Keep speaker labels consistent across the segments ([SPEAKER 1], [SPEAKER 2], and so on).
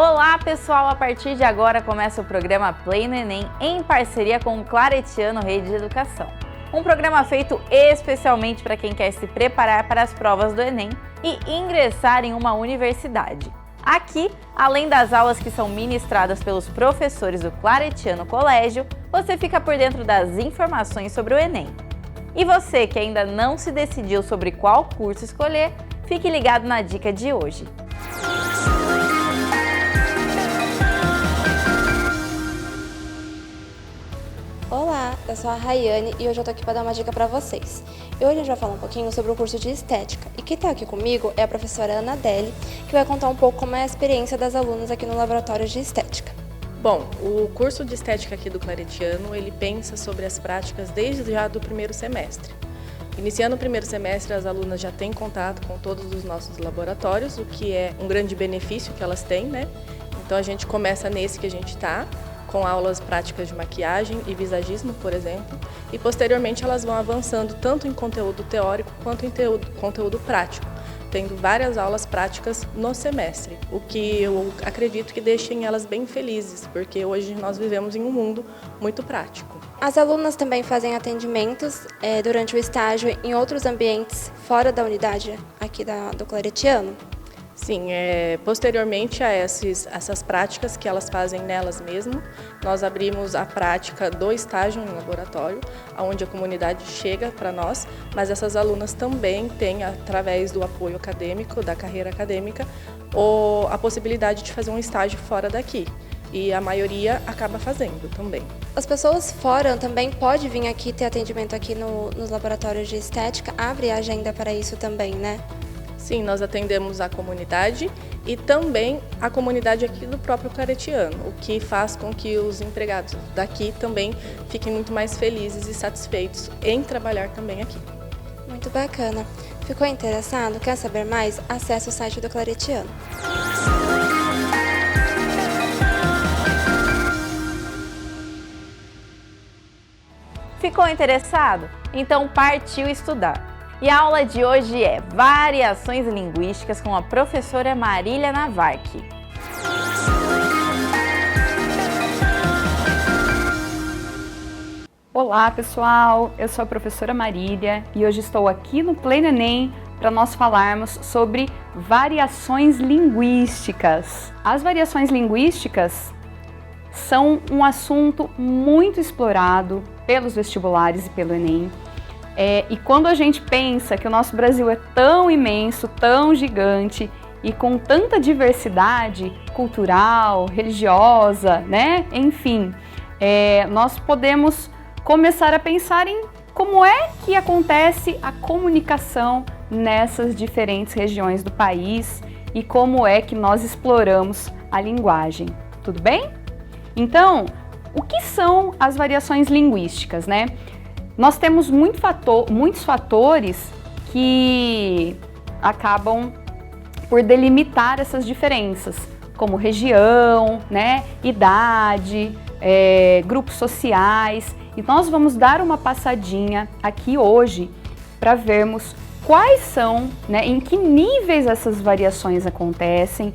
[SPEAKER 1] Olá pessoal, a partir de agora começa o programa Play no Enem em parceria com o Claretiano Rede de Educação. Um programa feito especialmente para quem quer se preparar para as provas do Enem e ingressar em uma universidade. Aqui, além das aulas que são ministradas pelos professores do Claretiano Colégio, você fica por dentro das informações sobre o Enem. E você que ainda não se decidiu sobre qual curso escolher, fique ligado na dica de hoje.
[SPEAKER 2] Olá, eu sou a Rayane e hoje eu tô aqui para dar uma dica para vocês. E hoje a gente vai falar um pouquinho sobre o curso de Estética. E quem tá aqui comigo é a professora Ana Deli, que vai contar um pouco como é a experiência das alunas aqui no Laboratório de Estética.
[SPEAKER 3] Bom, o curso de Estética aqui do Claretiano, ele pensa sobre as práticas desde já do primeiro semestre. Iniciando o primeiro semestre, as alunas já têm contato com todos os nossos laboratórios, o que é um grande benefício que elas têm, né? Então a gente começa nesse que a gente está, com aulas práticas de maquiagem e visagismo, por exemplo, e posteriormente elas vão avançando tanto em conteúdo teórico quanto em conteúdo prático, tendo várias aulas práticas no semestre, o que eu acredito que deixem elas bem felizes, porque hoje nós vivemos em um mundo muito prático.
[SPEAKER 2] As alunas também fazem atendimentos durante o estágio em outros ambientes fora da unidade aqui do Claretiano?
[SPEAKER 3] Sim, posteriormente a essas práticas que elas fazem nelas mesmas, nós abrimos a prática do estágio em laboratório, onde a comunidade chega para nós, mas essas alunas também têm, através do apoio acadêmico, da carreira acadêmica, a possibilidade de fazer um estágio fora daqui. E a maioria acaba fazendo também.
[SPEAKER 2] As pessoas fora também podem vir aqui ter atendimento aqui nos laboratórios de estética? Abre a agenda para isso também, né?
[SPEAKER 3] Sim, nós atendemos a comunidade e também a comunidade aqui do próprio Claretiano, o que faz com que os empregados daqui também fiquem muito mais felizes e satisfeitos em trabalhar também aqui.
[SPEAKER 2] Muito bacana. Ficou interessado? Quer saber mais? Acesse o site do Claretiano.
[SPEAKER 1] Ficou interessado? Então partiu estudar! E a aula de hoje é Variações Linguísticas com a professora Marília Navarque.
[SPEAKER 4] Olá pessoal, eu sou a professora Marília e hoje estou aqui no Play no Enem para nós falarmos sobre variações linguísticas. As variações linguísticas são um assunto muito explorado pelos vestibulares e pelo Enem. E quando a gente pensa que o nosso Brasil é tão imenso, tão gigante e com tanta diversidade cultural, religiosa, né? Enfim, nós podemos começar a pensar em como é que acontece a comunicação nessas diferentes regiões do país e como é que nós exploramos a linguagem. Tudo bem? Então, o que são as variações linguísticas, né? Nós temos muitos fatores que acabam por delimitar essas diferenças, como região, né, idade, grupos sociais. E nós vamos dar uma passadinha aqui hoje para vermos quais são, né, em que níveis essas variações acontecem,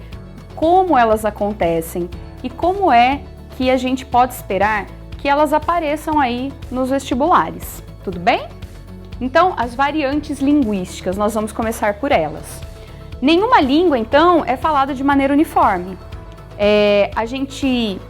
[SPEAKER 4] como elas acontecem e como é que a gente pode esperar que elas apareçam aí nos vestibulares, tudo bem? Então, as variantes linguísticas, nós vamos começar por elas. Nenhuma língua, então, é falada de maneira uniforme. A gente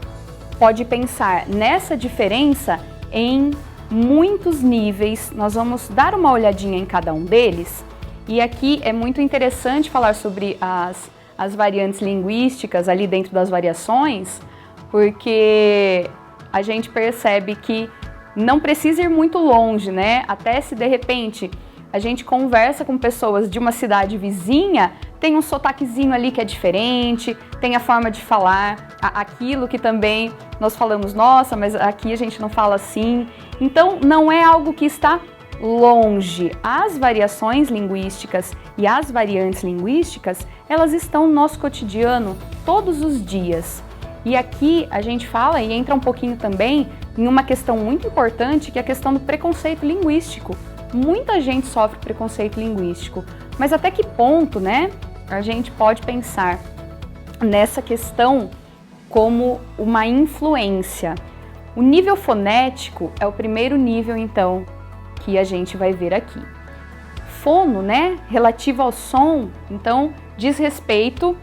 [SPEAKER 4] pode pensar nessa diferença em muitos níveis, nós vamos dar uma olhadinha em cada um deles, e aqui é muito interessante falar sobre as variantes linguísticas ali dentro das variações, porque a gente percebe que não precisa ir muito longe, né? Até se de repente a gente conversa com pessoas de uma cidade vizinha, tem um sotaquezinho ali que é diferente, tem a forma de falar, aquilo que também nós falamos, nossa, mas aqui a gente não fala assim. Então não é algo que está longe. As variações linguísticas e as variantes linguísticas, elas estão no nosso cotidiano todos os dias. E aqui a gente fala e entra um pouquinho também em uma questão muito importante, que é a questão do preconceito linguístico. Muita gente sofre preconceito linguístico, mas até que ponto, né, a gente pode pensar nessa questão como uma influência. O nível fonético é o primeiro nível, então, que a gente vai ver aqui. Fono, né, relativo ao som, então, diz respeito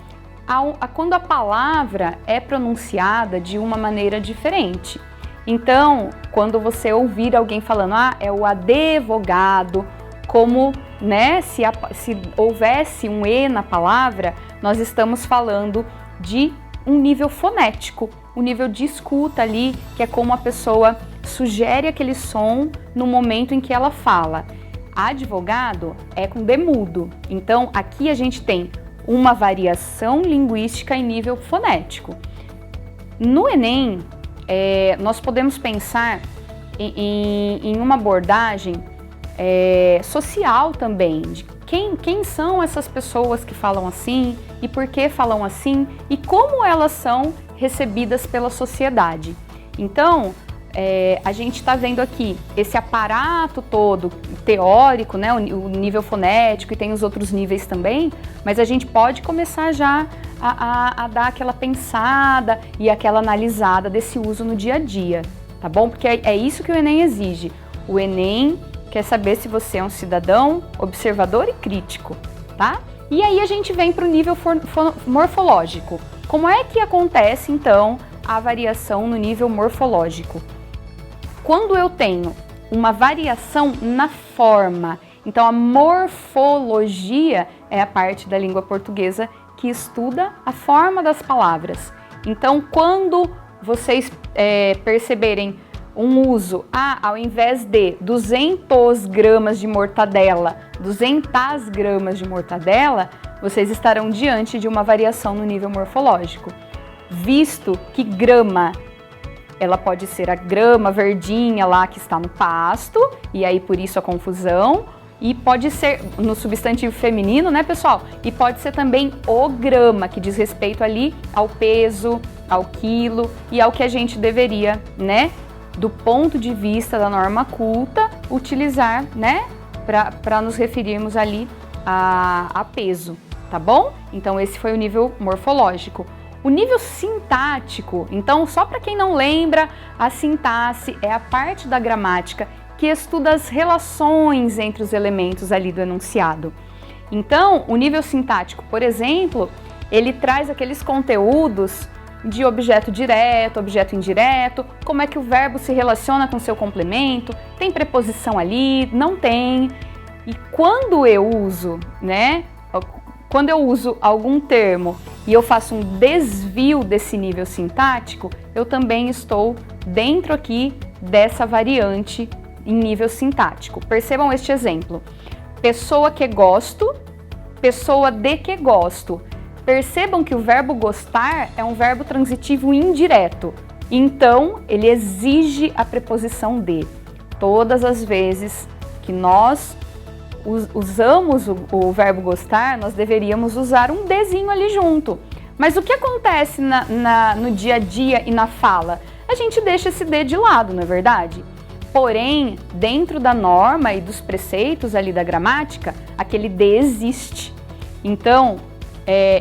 [SPEAKER 4] a quando a palavra é pronunciada de uma maneira diferente. Então, quando você ouvir alguém falando, é o advogado, como, né, se houvesse um E na palavra, nós estamos falando de um nível fonético, um nível de escuta ali, que é como a pessoa sugere aquele som no momento em que ela fala. Advogado é com D mudo, então aqui a gente tem uma variação linguística em nível fonético. No Enem, nós podemos pensar em uma abordagem social também, de quem são essas pessoas que falam assim e por que falam assim e como elas são recebidas pela sociedade. Então, a gente está vendo aqui esse aparato todo teórico, né, o nível fonético, e tem os outros níveis também, mas a gente pode começar já a dar aquela pensada e aquela analisada desse uso no dia a dia, tá bom? Porque é isso que o Enem exige. O Enem quer saber se você é um cidadão observador e crítico, tá? E aí a gente vem para o nível morfológico. Como é que acontece, então, a variação no nível morfológico? Quando eu tenho uma variação na forma, então a morfologia é a parte da língua portuguesa que estuda a forma das palavras. Então, quando vocês perceberem um uso, ao invés de 200 gramas de mortadela, 200 gramas de mortadela, vocês estarão diante de uma variação no nível morfológico. Visto que grama, ela pode ser a grama verdinha lá que está no pasto, e aí por isso a confusão, e pode ser no substantivo feminino, né, pessoal? E pode ser também o grama, que diz respeito ali ao peso, ao quilo e ao que a gente deveria, né, do ponto de vista da norma culta, utilizar, né, para nos referirmos ali a peso, tá bom? Então esse foi o nível morfológico. O nível sintático, então, só para quem não lembra, a sintaxe é a parte da gramática que estuda as relações entre os elementos ali do enunciado. Então, o nível sintático, por exemplo, ele traz aqueles conteúdos de objeto direto, objeto indireto, como é que o verbo se relaciona com seu complemento, tem preposição ali, não tem. E quando eu uso, né, quando eu uso algum termo e eu faço um desvio desse nível sintático, eu também estou dentro aqui dessa variante em nível sintático. Percebam este exemplo. Pessoa que gosto, pessoa de que gosto. Percebam que o verbo gostar é um verbo transitivo indireto. Então, ele exige a preposição de. Todas as vezes que nós usamos o verbo gostar, nós deveríamos usar um dezinho ali junto. Mas o que acontece no dia a dia e na fala? A gente deixa esse de lado, não é verdade? Porém, dentro da norma e dos preceitos ali da gramática, aquele de existe. Então,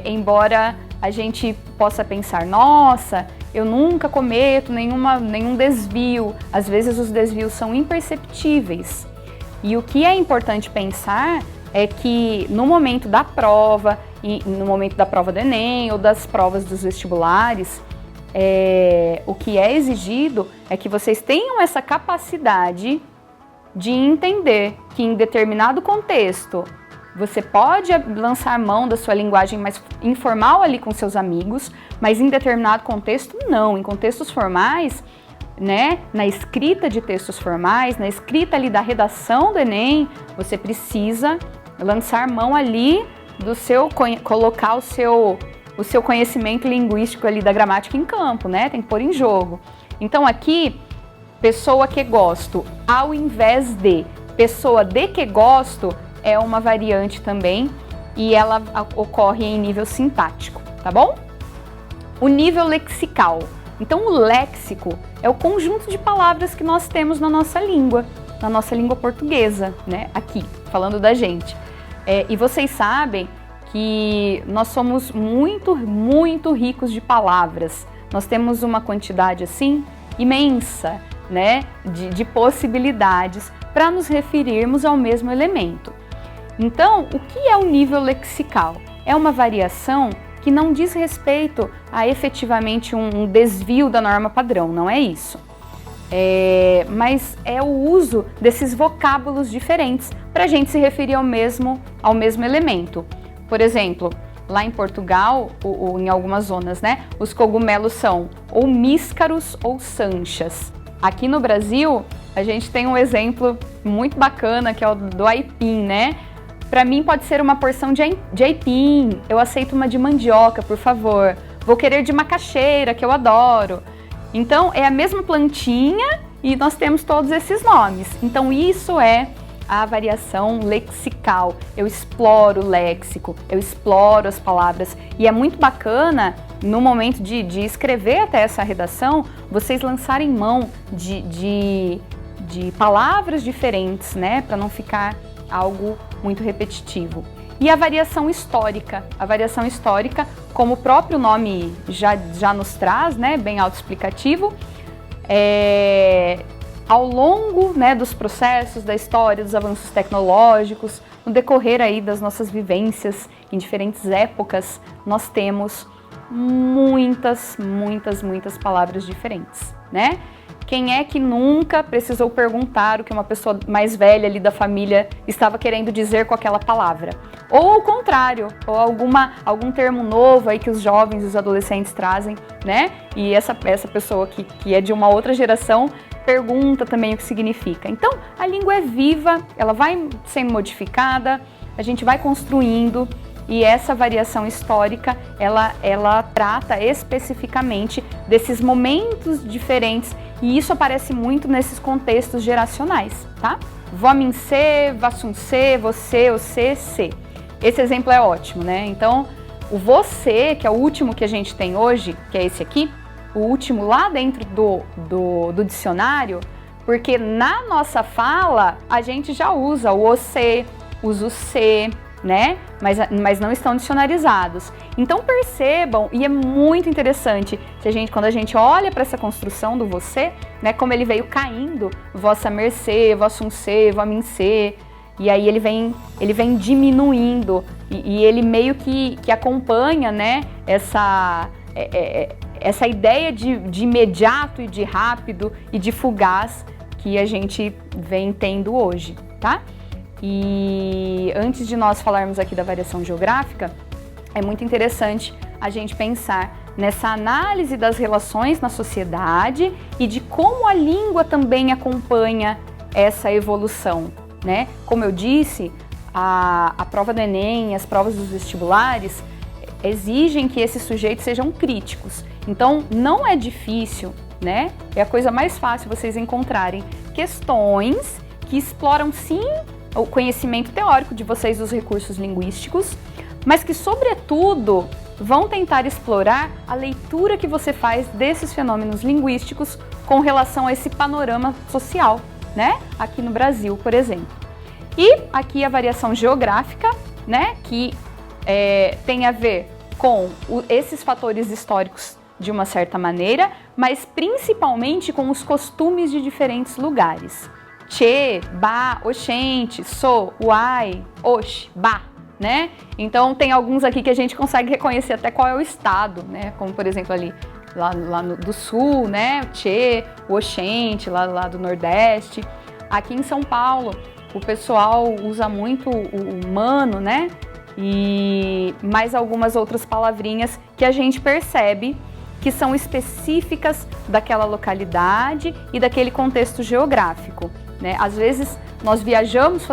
[SPEAKER 4] embora a gente possa pensar, nossa, eu nunca cometo nenhum desvio, às vezes os desvios são imperceptíveis. E o que é importante pensar é que no momento da prova, e no momento da prova do Enem ou das provas dos vestibulares, o que é exigido é que vocês tenham essa capacidade de entender que em determinado contexto você pode lançar mão da sua linguagem mais informal ali com seus amigos, mas em determinado contexto não. Em contextos formais, né, na escrita de textos formais, na escrita ali da redação do Enem, você precisa lançar mão ali do colocar o seu conhecimento linguístico ali da gramática em campo, né? Tem que pôr em jogo. Então aqui, pessoa que gosto, ao invés de pessoa de que gosto, é uma variante também e ela ocorre em nível sintático, tá bom? O nível lexical. Então o léxico é o conjunto de palavras que nós temos na nossa língua portuguesa, né? Aqui, falando da gente. E vocês sabem que nós somos muito, muito ricos de palavras. Nós temos uma quantidade assim imensa, né, de possibilidades para nos referirmos ao mesmo elemento. Então, o que é o nível lexical? É uma variação que não diz respeito a efetivamente um desvio da norma padrão, não é isso. Mas é o uso desses vocábulos diferentes para a gente se referir ao mesmo elemento. Por exemplo, lá em Portugal, ou em algumas zonas, né, os cogumelos são ou míscaros ou sanchas. Aqui no Brasil, a gente tem um exemplo muito bacana, que é o do aipim, né? Para mim pode ser uma porção de aipim, eu aceito uma de mandioca, por favor. Vou querer de macaxeira, que eu adoro. Então, é a mesma plantinha e nós temos todos esses nomes. Então, isso é a variação lexical. Eu exploro o léxico, eu exploro as palavras. E é muito bacana, no momento de escrever até essa redação, vocês lançarem mão de palavras diferentes, né? Para não ficar algo muito repetitivo. E a variação histórica. A variação histórica, como o próprio nome já nos traz, né, bem autoexplicativo, ao longo, né, dos processos, da história, dos avanços tecnológicos, no decorrer aí das nossas vivências em diferentes épocas, nós temos muitas palavras diferentes, né? Quem é que nunca precisou perguntar o que uma pessoa mais velha ali da família estava querendo dizer com aquela palavra? Ou ao contrário, ou algum termo novo aí que os jovens e os adolescentes trazem, né? E essa pessoa que é de uma outra geração pergunta também o que significa. Então, a língua é viva, ela vai sendo modificada, a gente vai construindo, e essa variação histórica, ela trata especificamente desses momentos diferentes, e isso aparece muito nesses contextos geracionais, tá? Vó-min-cê, vassum-cê, você, você, cê. Esse exemplo é ótimo, né? Então, o você, que é o último que a gente tem hoje, que é esse aqui, o último lá dentro do dicionário, porque na nossa fala a gente já usa o você, usa o cê, né? Mas não estão dicionarizados. Então percebam, e é muito interessante, quando a gente olha para essa construção do você, né, como ele veio caindo, vossa mercê, vossum-cê, vó-min-cê, e aí ele vem diminuindo, e ele meio que acompanha, né, essa ideia de imediato e de rápido e de fugaz que a gente vem tendo hoje, tá? E antes de nós falarmos aqui da variação geográfica, é muito interessante a gente pensar nessa análise das relações na sociedade e de como a língua também acompanha essa evolução, né? Como eu disse, a prova do Enem, as provas dos vestibulares exigem que esses sujeitos sejam críticos. Então, não é difícil, né? É a coisa mais fácil vocês encontrarem questões que exploram, sim, o conhecimento teórico de vocês dos recursos linguísticos, mas que, sobretudo, vão tentar explorar a leitura que você faz desses fenômenos linguísticos com relação a esse panorama social, né? Aqui no Brasil, por exemplo. E aqui a variação geográfica, né? Que tem a ver com esses fatores históricos de uma certa maneira, mas principalmente com os costumes de diferentes lugares. Tchê, ba, oxente, so, uai, oxe, ba, né? Então tem alguns aqui que a gente consegue reconhecer até qual é o estado, né? Como por exemplo ali, lá do sul, né? O tchê, o oxente, lá do Nordeste. Aqui em São Paulo, o pessoal usa muito o mano, né? E mais algumas outras palavrinhas que a gente percebe que são específicas daquela localidade e daquele contexto geográfico, né? Às vezes nós viajamos,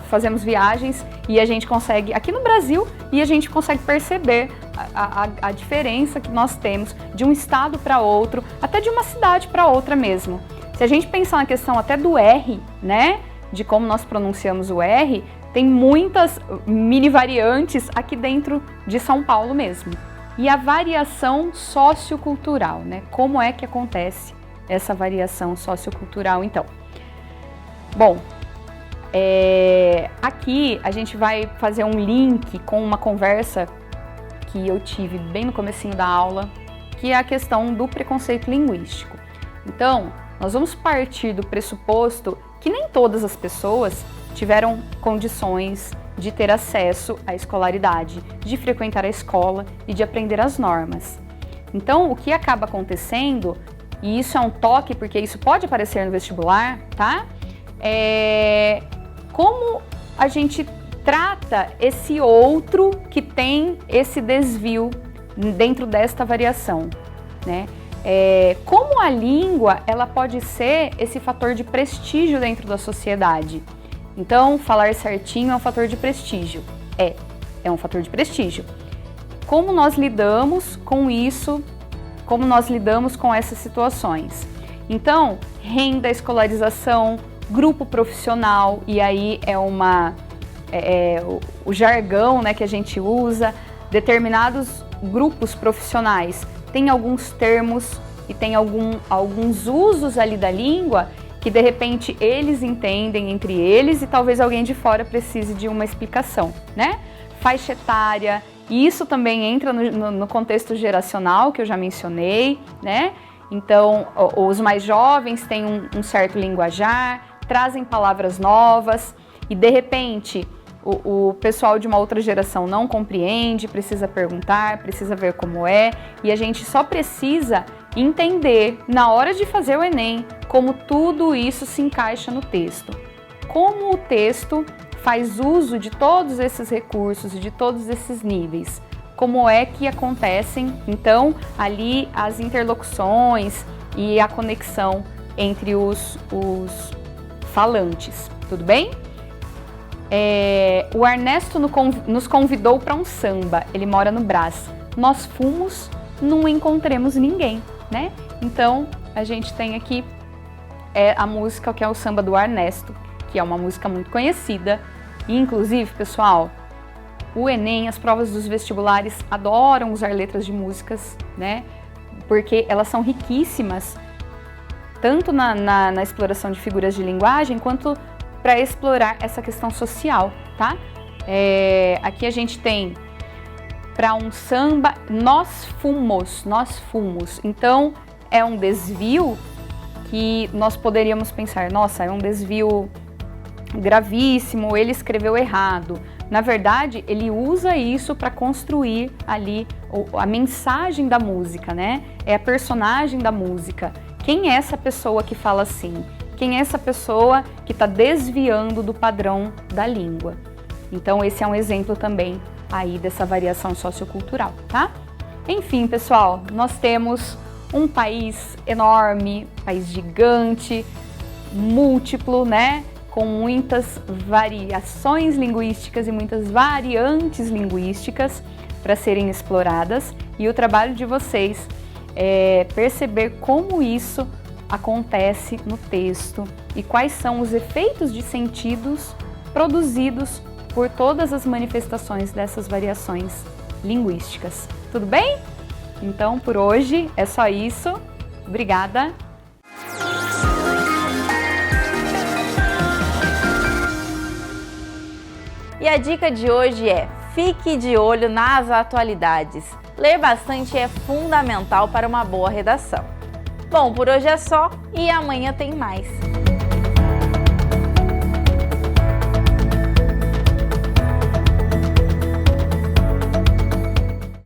[SPEAKER 4] fazemos viagens e a gente consegue, aqui no Brasil, e a gente consegue perceber a diferença que nós temos de um estado para outro, até de uma cidade para outra mesmo. Se a gente pensar na questão até do R, né? De como nós pronunciamos o R, tem muitas mini variantes aqui dentro de São Paulo mesmo. E a variação sociocultural, né? Como é que acontece essa variação sociocultural, então? Bom, Aqui a gente vai fazer um link com uma conversa que eu tive bem no comecinho da aula, que é a questão do preconceito linguístico. Então, nós vamos partir do pressuposto que nem todas as pessoas tiveram condições de ter acesso à escolaridade, de frequentar a escola e de aprender as normas. Então, o que acaba acontecendo, e isso é um toque porque isso pode aparecer no vestibular, tá? Como a gente trata esse outro que tem esse desvio dentro desta variação, né? Como a língua, ela pode ser esse fator de prestígio dentro da sociedade. Então, falar certinho é um fator de prestígio. É um fator de prestígio. Como nós lidamos com isso? Como nós lidamos com essas situações? Então, renda, escolarização, grupo profissional, e aí o jargão, né, que a gente usa, determinados grupos profissionais têm alguns termos e tem alguns usos ali da língua que de repente eles entendem entre eles e talvez alguém de fora precise de uma explicação, né? Faixa etária, e isso também entra no contexto geracional que eu já mencionei, né? Então, os mais jovens têm um certo linguajar, trazem palavras novas e de repente o pessoal de uma outra geração não compreende, precisa perguntar, precisa ver como é, e a gente só precisa entender na hora de fazer o Enem como tudo isso se encaixa no texto. Como o texto faz uso de todos esses recursos e de todos esses níveis. Como é que acontecem, então, ali as interlocuções e a conexão entre os falantes, tudo bem? O Ernesto nos convidou para um samba, ele mora no Brás. Nós fomos, não encontremos ninguém, né? Então, a gente tem aqui a música que é o samba do Ernesto, que é uma música muito conhecida. E, inclusive, pessoal, o Enem, as provas dos vestibulares adoram usar letras de músicas, né? Porque elas são riquíssimas, tanto na exploração de figuras de linguagem, quanto para explorar essa questão social, tá? Aqui a gente tem, para um samba, nós fomos. Então, é um desvio que nós poderíamos pensar, nossa, é um desvio gravíssimo, ele escreveu errado. Na verdade, ele usa isso para construir ali a mensagem da música, né? É a personagem da música. Quem é essa pessoa que fala assim? Quem é essa pessoa que está desviando do padrão da língua? Então, esse é um exemplo também aí dessa variação sociocultural, tá? Enfim, pessoal, nós temos um país enorme, país gigante, múltiplo, né? Com muitas variações linguísticas e muitas variantes linguísticas para serem exploradas. E o trabalho de vocês é perceber como isso acontece no texto e quais são os efeitos de sentidos produzidos por todas as manifestações dessas variações linguísticas. Tudo bem? Então, por hoje é só isso. Obrigada!
[SPEAKER 1] E a dica de hoje é: fique de olho nas atualidades. Ler bastante é fundamental para uma boa redação. Bom, por hoje é só e amanhã tem mais.